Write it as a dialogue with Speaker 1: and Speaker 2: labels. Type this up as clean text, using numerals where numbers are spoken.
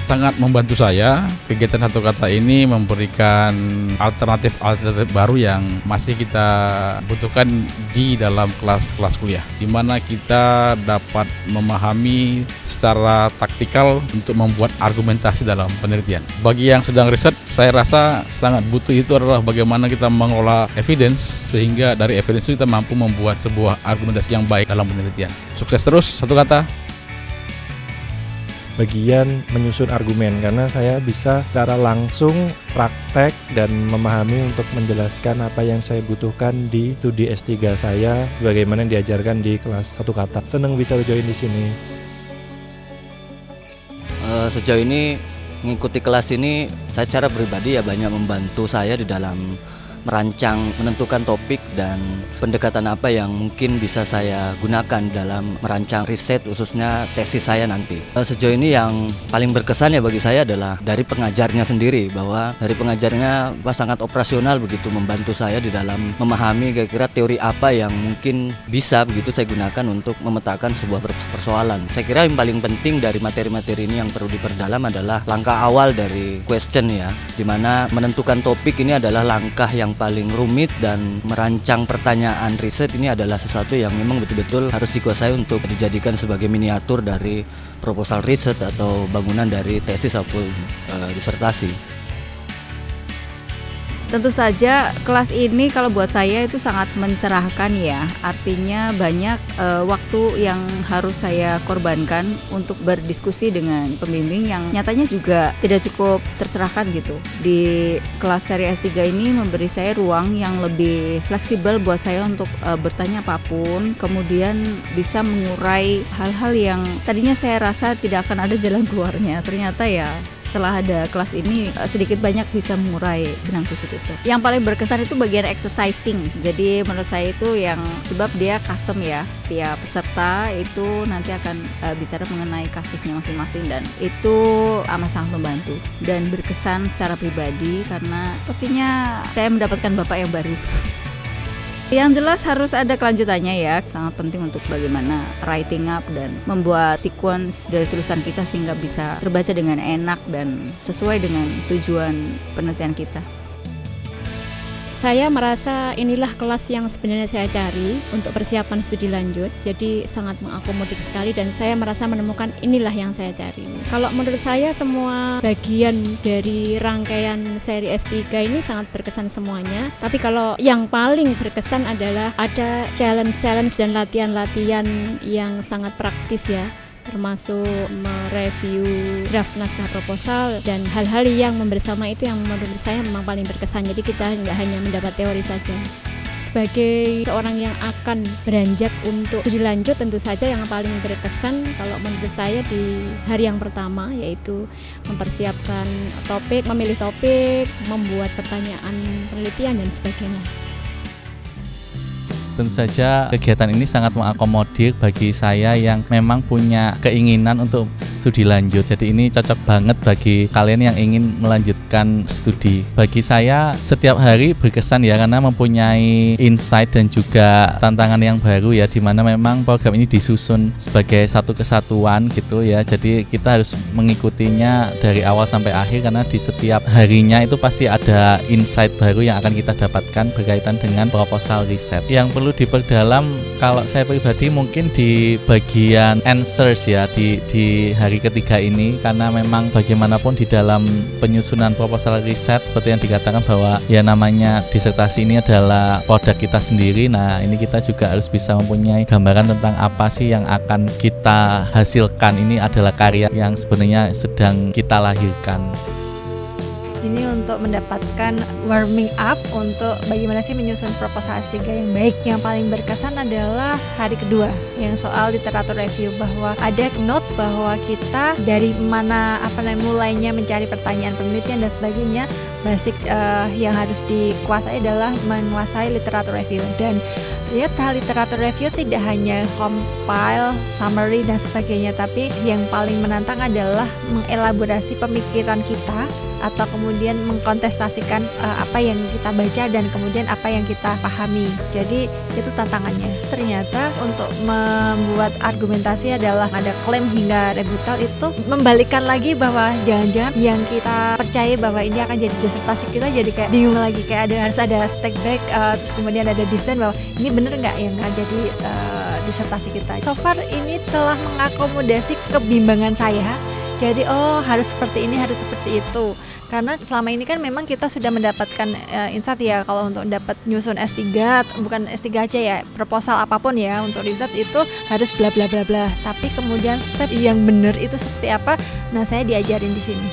Speaker 1: sangat membantu saya. Kegiatan Satu Kata ini memberikan alternatif baru yang masih kita butuhkan di dalam kelas kuliah, di mana kita dapat memahami secara taktikal untuk membuat argumentasi dalam penelitian. Bagi yang sedang riset, saya rasa sangat butuh itu adalah bagaimana kita mengelola evidence, sehingga dari evidence itu kita mampu membuat sebuah argumentasi yang baik dalam penelitian. Sukses terus Satu Kata.
Speaker 2: Bagian menyusun argumen, karena saya bisa secara langsung praktek dan memahami untuk menjelaskan apa yang saya butuhkan di studi S3 saya bagaimana yang diajarkan di kelas Satu Kata. Senang bisa join di sini.
Speaker 3: Sejauh ini mengikuti kelas ini saya secara pribadi banyak membantu saya di dalam merancang, menentukan topik dan pendekatan apa yang mungkin bisa saya gunakan dalam merancang riset, khususnya tesis saya nanti. Sejauh ini yang paling berkesan bagi saya adalah dari pengajarnya sendiri, bahwa dari pengajarnya sangat operasional begitu, membantu saya di dalam memahami kira-kira teori apa yang mungkin bisa begitu saya gunakan untuk memetakan sebuah persoalan. Saya kira yang paling penting dari materi-materi ini yang perlu diperdalam adalah langkah awal dari question di mana menentukan topik ini adalah langkah yang paling rumit, dan merancang pertanyaan riset ini adalah sesuatu yang memang betul-betul harus dikuasai untuk dijadikan sebagai miniatur dari proposal riset atau bangunan dari tesis ataupun disertasi.
Speaker 4: Tentu saja kelas ini kalau buat saya itu sangat mencerahkan ya. Artinya banyak waktu yang harus saya korbankan untuk berdiskusi dengan pembimbing yang nyatanya juga tidak cukup tercerahkan gitu. Di kelas seri S3 ini memberi saya ruang yang lebih fleksibel buat saya untuk bertanya apapun, kemudian bisa mengurai hal-hal yang tadinya saya rasa tidak akan ada jalan keluarnya. Ternyata setelah ada kelas ini sedikit banyak bisa mengurai benang kusut itu. Yang paling berkesan itu bagian exercising. Jadi menurut saya itu yang sebab dia custom setiap peserta itu nanti akan bicara mengenai kasusnya masing-masing, dan itu amat sangat membantu dan berkesan secara pribadi karena sepertinya saya mendapatkan bapak yang baru. Yang jelas harus ada kelanjutannya sangat penting untuk bagaimana writing up dan membuat sequence dari tulisan kita sehingga bisa terbaca dengan enak dan sesuai dengan tujuan penelitian kita.
Speaker 5: Saya merasa inilah kelas yang sebenarnya saya cari untuk persiapan studi lanjut, jadi sangat mengakomodir sekali dan saya merasa menemukan inilah yang saya cari. Kalau menurut saya semua bagian dari rangkaian seri S3 ini sangat berkesan semuanya, tapi kalau yang paling berkesan adalah ada challenge dan latihan-latihan yang sangat praktis termasuk mereview draft naskah proposal dan hal-hal yang bersama itu yang menurut saya memang paling berkesan. Jadi kita nggak hanya mendapat teori saja. Sebagai seorang yang akan beranjak untuk studi lanjut, tentu saja yang paling berkesan kalau menurut saya di hari yang pertama yaitu mempersiapkan topik, memilih topik, membuat pertanyaan penelitian dan sebagainya.
Speaker 6: Tentu saja kegiatan ini sangat mengakomodir bagi saya yang memang punya keinginan untuk studi lanjut. Jadi ini cocok banget bagi kalian yang ingin melanjutkan studi. Bagi saya setiap hari berkesan karena mempunyai insight dan juga tantangan yang baru di mana memang program ini disusun sebagai satu kesatuan gitu Jadi kita harus mengikutinya dari awal sampai akhir karena di setiap harinya itu pasti ada insight baru yang akan kita dapatkan berkaitan dengan proposal riset. Yang perlu diperdalam kalau saya pribadi mungkin di bagian answers di hari ketiga ini, karena memang bagaimanapun di dalam penyusunan proposal riset seperti yang dikatakan bahwa namanya disertasi ini adalah produk kita sendiri. Nah ini kita juga harus bisa mempunyai gambaran tentang apa sih yang akan kita hasilkan. Ini adalah karya yang sebenarnya sedang kita lahirkan.
Speaker 7: Ini untuk mendapatkan warming up untuk bagaimana sih menyusun proposal S3 yang baik. Yang paling berkesan adalah hari kedua yang soal literatur review, bahwa ada note bahwa kita dari mana mulainya mencari pertanyaan penelitian dan sebagainya. Basic yang harus dikuasai adalah menguasai literatur review, dan ternyata literatur review tidak hanya compile, summary dan sebagainya, tapi yang paling menantang adalah mengelaborasi pemikiran kita atau kemudian mengkontestasikan apa yang kita baca dan kemudian apa yang kita pahami. Jadi itu tantangannya. Ternyata untuk membuat argumentasi adalah ada klaim hingga rebuttal, itu membalikkan lagi bahwa jangan-jangan yang kita percaya bahwa ini akan jadi disertasi kita jadi kayak bingung lagi, kayak harus ada step back, terus kemudian ada desain bahwa ini bener nggak yang nggak jadi disertasi kita. So far ini telah mengakomodasi kebimbangan saya. Jadi harus seperti ini, harus seperti itu. Karena selama ini kan memang kita sudah mendapatkan insight ya, kalau untuk dapat nyusun S3, bukan S3 aja ya, proposal apapun ya, untuk riset itu harus bla bla bla bla. Tapi kemudian step yang benar itu seperti apa? Nah, saya diajarin di sini.